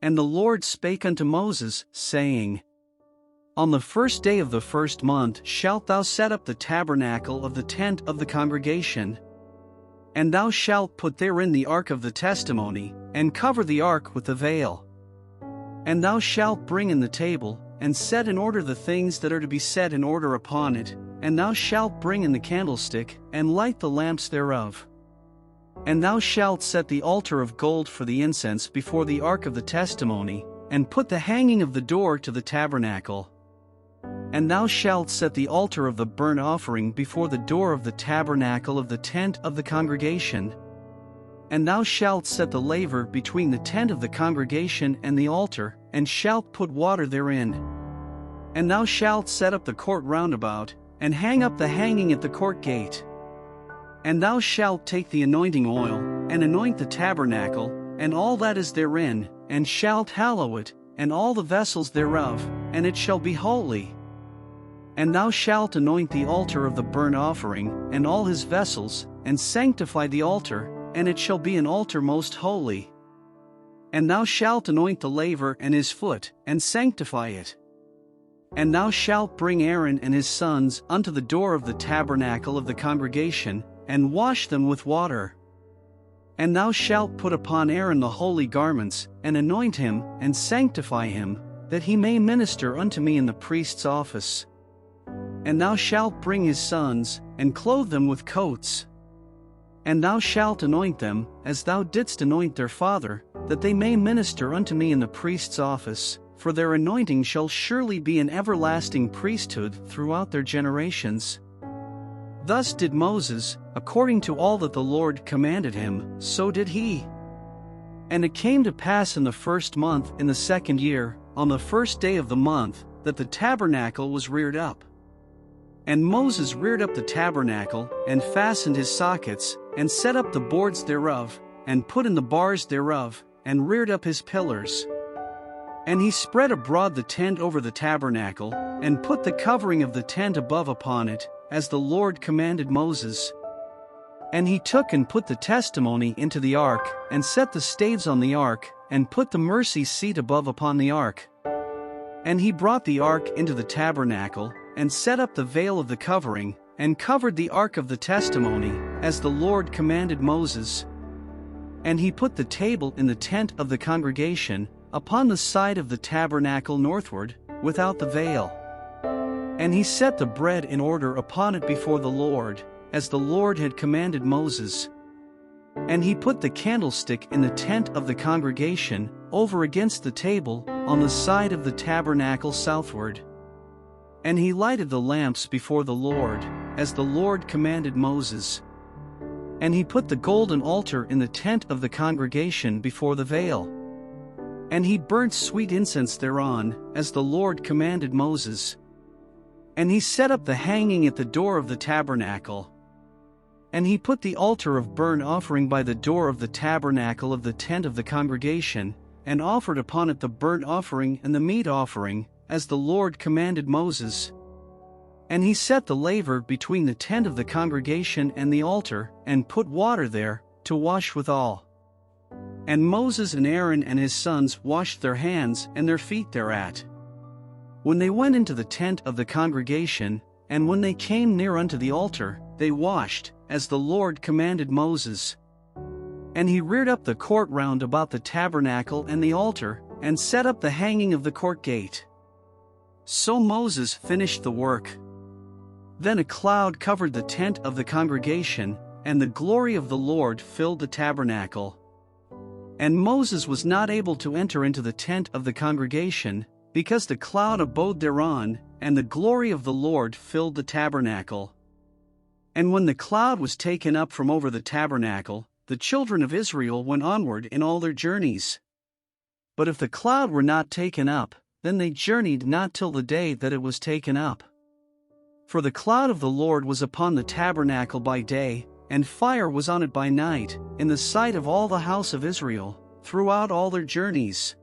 And the Lord spake unto Moses, saying, On the first day of the first month shalt thou set up the tabernacle of the tent of the congregation. And thou shalt put therein the ark of the testimony, and cover the ark with the veil. And thou shalt bring in the table, and set in order the things that are to be set in order upon it, and thou shalt bring in the candlestick, and light the lamps thereof. And thou shalt set the altar of gold for the incense before the ark of the testimony, and put the hanging of the door to the tabernacle. And thou shalt set the altar of the burnt offering before the door of the tabernacle of the tent of the congregation. And thou shalt set the laver between the tent of the congregation and the altar, and shalt put water therein. And thou shalt set up the court round about, and hang up the hanging at the court gate. And thou shalt take the anointing oil, and anoint the tabernacle, and all that is therein, and shalt hallow it, and all the vessels thereof, and it shall be holy. And thou shalt anoint the altar of the burnt offering, and all his vessels, and sanctify the altar, and it shall be an altar most holy. And thou shalt anoint the laver and his foot, and sanctify it. And thou shalt bring Aaron and his sons unto the door of the tabernacle of the congregation, and wash them with water. And thou shalt put upon Aaron the holy garments, and anoint him, and sanctify him, that he may minister unto me in the priest's office. And thou shalt bring his sons, and clothe them with coats. And thou shalt anoint them, as thou didst anoint their father, that they may minister unto me in the priest's office, for their anointing shall surely be an everlasting priesthood throughout their generations. Thus did Moses, according to all that the Lord commanded him, so did he. And it came to pass in the first month in the second year, on the first day of the month, that the tabernacle was reared up. And Moses reared up the tabernacle, and fastened his sockets, and set up the boards thereof, and put in the bars thereof, and reared up his pillars. And he spread abroad the tent over the tabernacle, and put the covering of the tent above upon it, as the Lord commanded Moses. And he took and put the testimony into the ark, and set the staves on the ark, and put the mercy seat above upon the ark. And he brought the ark into the tabernacle, and set up the veil of the covering, and covered the ark of the testimony, as the Lord commanded Moses. And he put the table in the tent of the congregation, upon the side of the tabernacle northward, without the veil. And he set the bread in order upon it before the Lord, as the Lord had commanded Moses. And he put the candlestick in the tent of the congregation, over against the table, on the side of the tabernacle southward. And he lighted the lamps before the Lord, as the Lord commanded Moses. And he put the golden altar in the tent of the congregation before the veil. And he burnt sweet incense thereon, as the Lord commanded Moses. And he set up the hanging at the door of the tabernacle. And he put the altar of burnt offering by the door of the tabernacle of the tent of the congregation, and offered upon it the burnt offering and the meat offering, as the Lord commanded Moses. And he set the laver between the tent of the congregation and the altar, and put water there, to wash withal. And Moses and Aaron and his sons washed their hands and their feet thereat. When they went into the tent of the congregation, and when they came near unto the altar, they washed, as the Lord commanded Moses. And he reared up the court round about the tabernacle and the altar, and set up the hanging of the court gate. So Moses finished the work. Then a cloud covered the tent of the congregation, and the glory of the Lord filled the tabernacle. And Moses was not able to enter into the tent of the congregation, because the cloud abode thereon, and the glory of the Lord filled the tabernacle. And when the cloud was taken up from over the tabernacle, the children of Israel went onward in all their journeys. But if the cloud were not taken up, then they journeyed not till the day that it was taken up. For the cloud of the Lord was upon the tabernacle by day, and fire was on it by night, in the sight of all the house of Israel, throughout all their journeys.